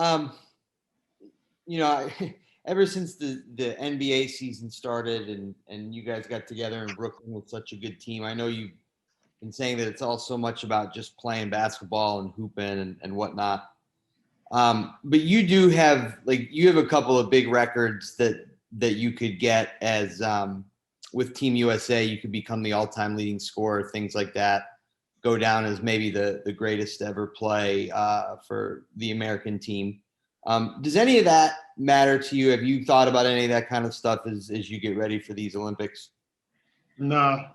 Um, ever since the NBA season started and you guys got together in Brooklyn with such a good team, I know you've been saying that it's all so much about just playing basketball and hooping and whatnot. But you have a couple of big records that you could get as with Team USA. You could become the all-time leading scorer, things like that. Go down as maybe the greatest ever play for the American team. Does any of that matter to you? Have you thought about any of that kind of stuff as you get ready for these Olympics? Nah,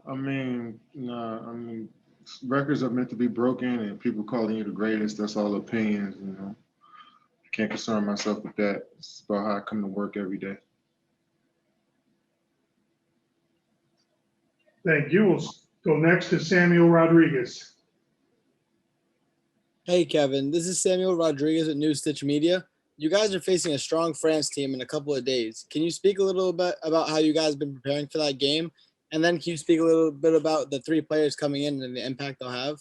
records are meant to be broken, and people calling you the greatest, that's all opinions, I can't concern myself with that. It's about how I come to work every day. Thank you. We'll go next to Samuel Rodriguez. Hey, Kevin. This is Samuel Rodriguez at New Stitch Media. You guys are facing a strong France team in a couple of days. Can you speak a little bit about how you guys have been preparing for that game? And then can you speak a little bit about the three players coming in and the impact they'll have?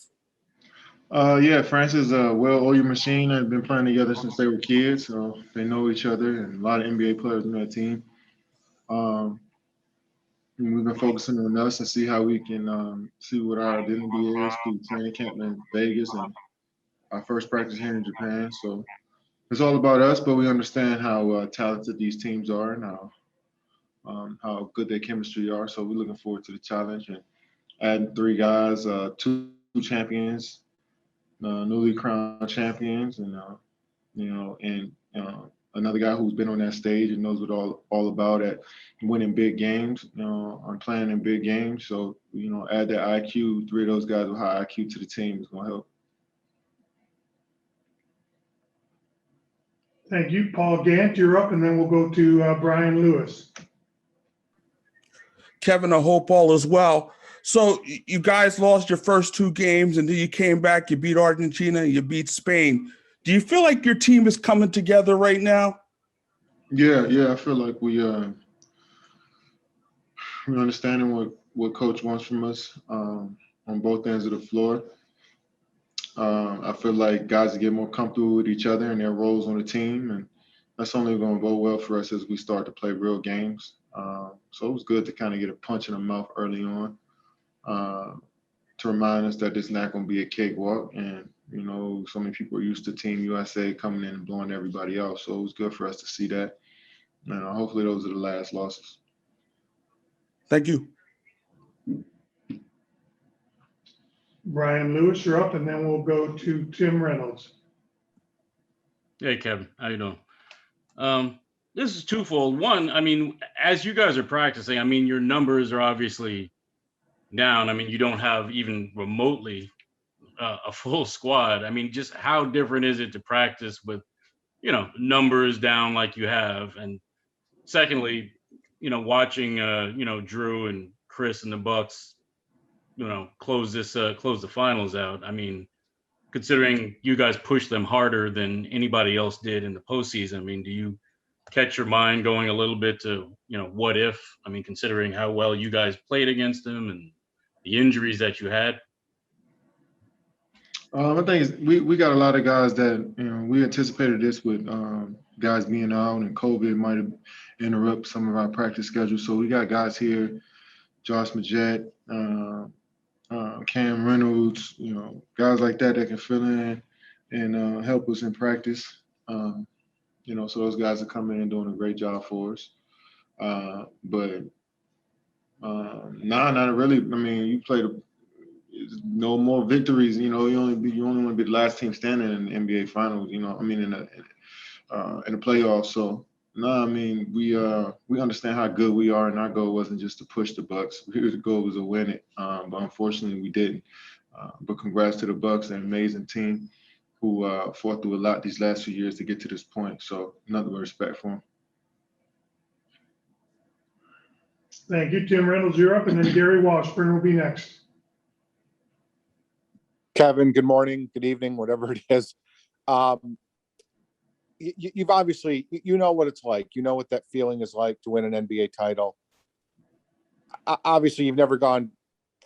Yeah, France is a well-oiled machine. They've been playing together since they were kids, so they know each other, and a lot of NBA players in that team. And we've been focusing on us and see how we can see what our identity is through training camp in Vegas and our first practice here in Japan. So it's all about us, but we understand how talented these teams are and how good their chemistry are. So we're looking forward to the challenge and adding three guys, two champions, newly crowned champions, and another guy who's been on that stage and knows what all about at winning big games, on playing in big games. So add that IQ. Three of those guys with high IQ to the team is going to help. Thank you. Paul Gant, you're up, and then we'll go to Brian Lewis. Kevin, I hope all is well. So you guys lost your first two games, and then you came back, you beat Argentina, and you beat Spain. Do you feel like your team is coming together right now? Yeah. I feel like we're understanding what Coach wants from us on both ends of the floor. I feel like guys get more comfortable with each other and their roles on the team, and that's only going to go well for us as we start to play real games. So it was good to kind of get a punch in the mouth early on to remind us that this is not going to be a cakewalk. And, so many people are used to Team USA coming in and blowing everybody out. So it was good for us to see that. And hopefully those are the last losses. Thank you. Brian Lewis, you're up, and then we'll go to Tim Reynolds. Hey, Kevin. How you doing? This is twofold. One, as you guys are practicing, your numbers are obviously down. You don't have even remotely a full squad. Just how different is it to practice with, numbers down like you have? And secondly, watching, Drew and Chris and the Bucks, close the finals out. Considering you guys pushed them harder than anybody else did in the postseason, do you catch your mind going a little bit to, what if? Considering how well you guys played against them and the injuries that you had. I think we got a lot of guys that, we anticipated this with guys being out, and COVID might have interrupted some of our practice schedules. So we got guys here, Josh Majette, Cam Reynolds, guys like that can fill in and help us in practice. So those guys are coming in and doing a great job for us. But not really. You played no more victories. You only want to be the last team standing in the NBA Finals. In the playoffs. So we understand how good we are, and our goal wasn't just to push the Bucks. The goal was to win it, but unfortunately we didn't. But congrats to the Bucks, an amazing team who fought through a lot these last few years to get to this point. So nothing but respect for them. Thank you. Tim Reynolds, you're up, and then Gary Washburn will be next. Kevin, good morning, good evening, whatever it is. You've obviously, what it's like. You know what that feeling is like to win an NBA title. Obviously, you've never gone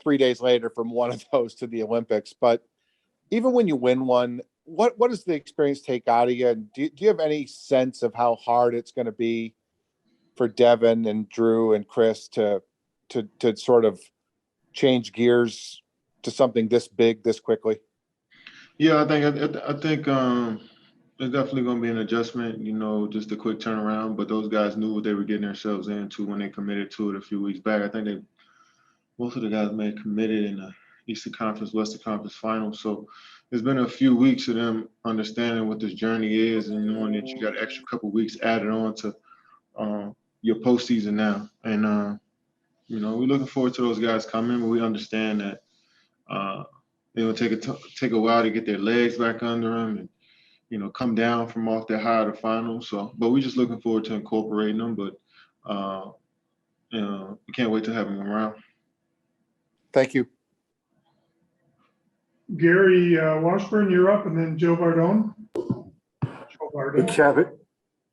3 days later from one of those to the Olympics. But even when you win one, what does the experience take out of you? And do you have any sense of how hard it's going to be for Devin and Drew and Chris to sort of change gears to something this big this quickly? Yeah, I think it's definitely going to be an adjustment. You know, just a quick turnaround. But those guys knew what they were getting themselves into when they committed to it a few weeks back. I think most of the guys may have committed in the Eastern Conference, Western Conference Finals. So it's been a few weeks of them understanding what this journey is and knowing that you got an extra couple weeks added on to your postseason now. And, you know, we're looking forward to those guys coming, but we understand that it will take a while to get their legs back under them and, you know, come down from off their high to the finals. So, but we're just looking forward to incorporating them. But, you know, we can't wait to have them around. Thank you. Gary Washburn, you're up, and then Joe Bardone.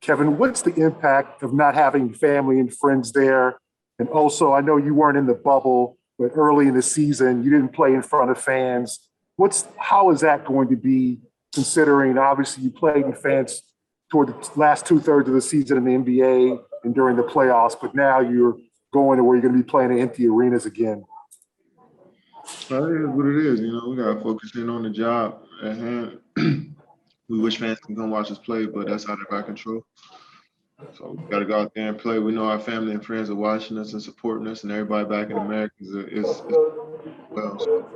Kevin, what's the impact of not having family and friends there? And also, I know you weren't in the bubble, but early in the season, you didn't play in front of fans. How is that going to be, considering obviously you played in fans toward the last 2/3 of the season in the NBA and during the playoffs, but now you're going to where you're going to be playing in empty arenas again? Well, it is what it is. You know, we got to focus in on the job at hand. We wish fans can come watch us play, but that's out of our control. So we got to go out there and play. We know our family and friends are watching us and supporting us, and everybody back in America is well. So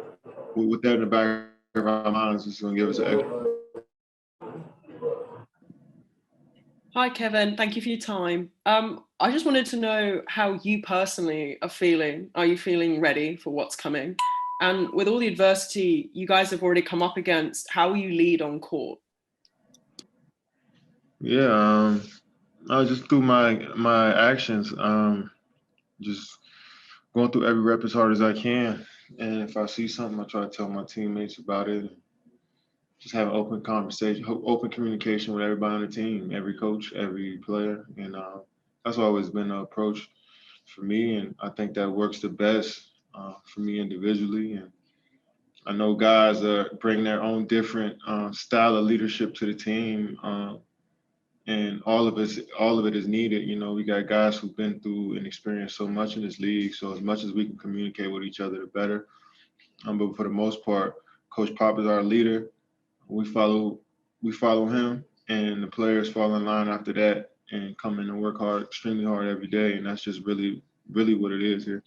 with that in the back of our minds, it's going to give us an extra. Hi, Kevin. Thank you for your time. I just wanted to know how you personally are feeling. Are you feeling ready for what's coming? And with all the adversity you guys have already come up against, how will you lead on court? Yeah, I just through my actions, just going through every rep as hard as I can. And if I see something, I try to tell my teammates about it. Just have an open conversation, open communication with everybody on the team, every coach, every player. And that's always been the approach for me. And I think that works the best for me individually. And I know guys bring their own different style of leadership to the team. And all of it is needed. You know, we got guys who've been through and experienced so much in this league. So as much as we can communicate with each other, the better. But for the most part, Coach Pop is our leader. We follow him, and the players fall in line after that and come in and work hard, extremely hard every day. And that's just really, really what it is here.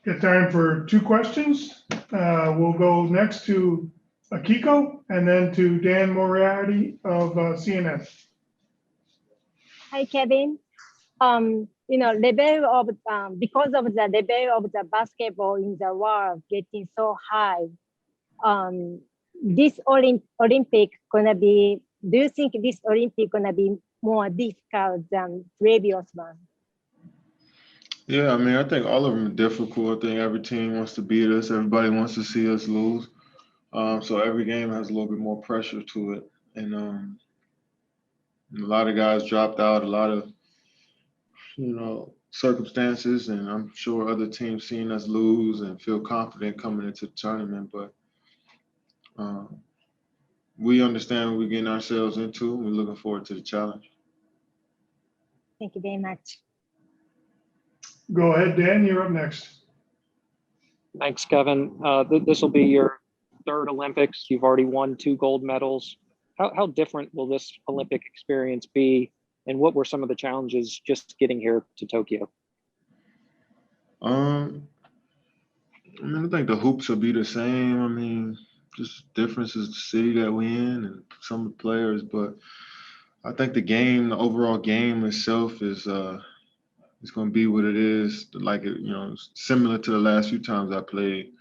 Got time for 2 questions. We'll go next to Akiko and then to Dan Moriarty of CNN. Hi, Kevin. You know, level of because of the level of the basketball in the world getting so high, this Olympic gonna be. Do you think this Olympic gonna be more difficult than previous one? Yeah, I mean, I think all of them are difficult. I think every team wants to beat us. Everybody wants to see us lose. So every game has a little bit more pressure to it. And a lot of guys dropped out, a lot of, you know, circumstances. And I'm sure other teams seeing us lose and feel confident coming into the tournament. But we understand what we're getting ourselves into. And we're looking forward to the challenge. Thank you very much. Go ahead, Dan. You're up next. Thanks, Kevin. This will be your 3rd Olympics. You've already won 2 gold medals. How different will this Olympic experience be? And what were some of the challenges just getting here to Tokyo? I mean, I think the hoops will be the same. I mean, just differences the city that we're in and some of the players. But I think the overall game itself is it's going to be what it is, like it, you know, similar to the last few times I played.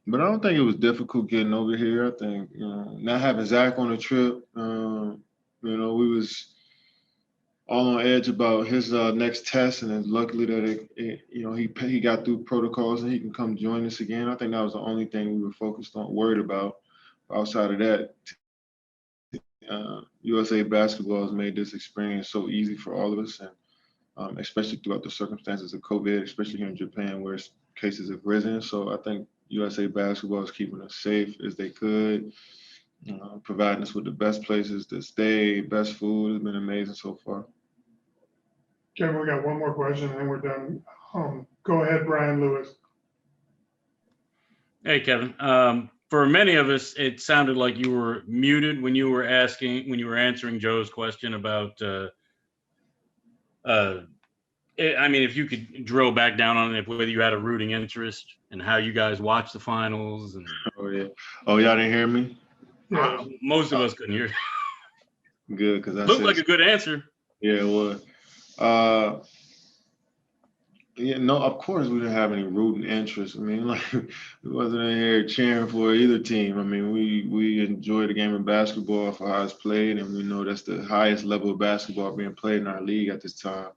But I don't think it was difficult getting over here. I think, you know, not having Zach on the trip, you know, we was all on edge about his next test, and then luckily that you know, he got through protocols and he can come join us again. I think that was the only thing we were focused on, worried about. Outside of that, USA basketball has made this experience so easy for all of us, and especially throughout the circumstances of COVID, especially here in Japan where cases have risen. So I think USA Basketball is keeping us safe as they could, providing us with the best places to stay, best food. It's been amazing so far. Kevin, we got one more question and then we're done. Go ahead, Brian Lewis. Hey, Kevin. For many of us, it sounded like you were muted when you were answering Joe's question about, I mean, if you could drill back down on it, whether you had a rooting interest and how you guys watched the finals. And Oh, yeah. Oh, y'all didn't hear me? Yeah. Most of us couldn't hear. Good, because I Looked said, like a good answer. yeah, it was. Yeah, no, of course we didn't have any rooting interest. I mean, like, we wasn't in here cheering for either team. I mean, we enjoy the game of basketball for how it's played, and we know that's the highest level of basketball being played in our league at this time.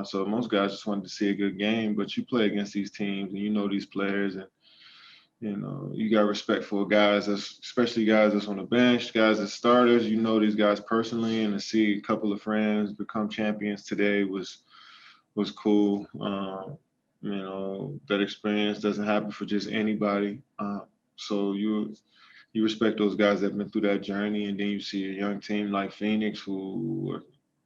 So most guys just wanted to see a good game, but you play against these teams and you know these players, and you know you got respect for guys, especially guys that's on the bench, guys as starters. You know these guys personally, and to see a couple of friends become champions today was cool. You know, that experience doesn't happen for just anybody. So you respect those guys that have been through that journey, and then you see a young team like Phoenix, who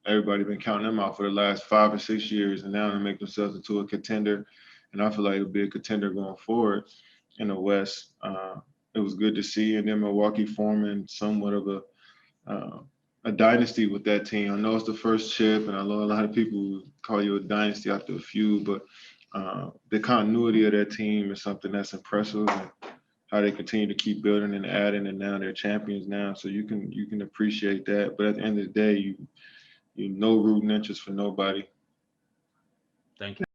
everybody been counting them out for the last 5 or 6 years, and now they make themselves into a contender. And I feel like it'll be a contender going forward in the West. It was good to see, and then Milwaukee forming somewhat of a dynasty with that team. I know it's the first chip, and I know a lot of people call you a dynasty after a few, but the continuity of that team is something that's impressive, and how they continue to keep building and adding, and now they're champions now. So you can appreciate that. But at the end of the day, you no rooting interest for nobody. Thank you.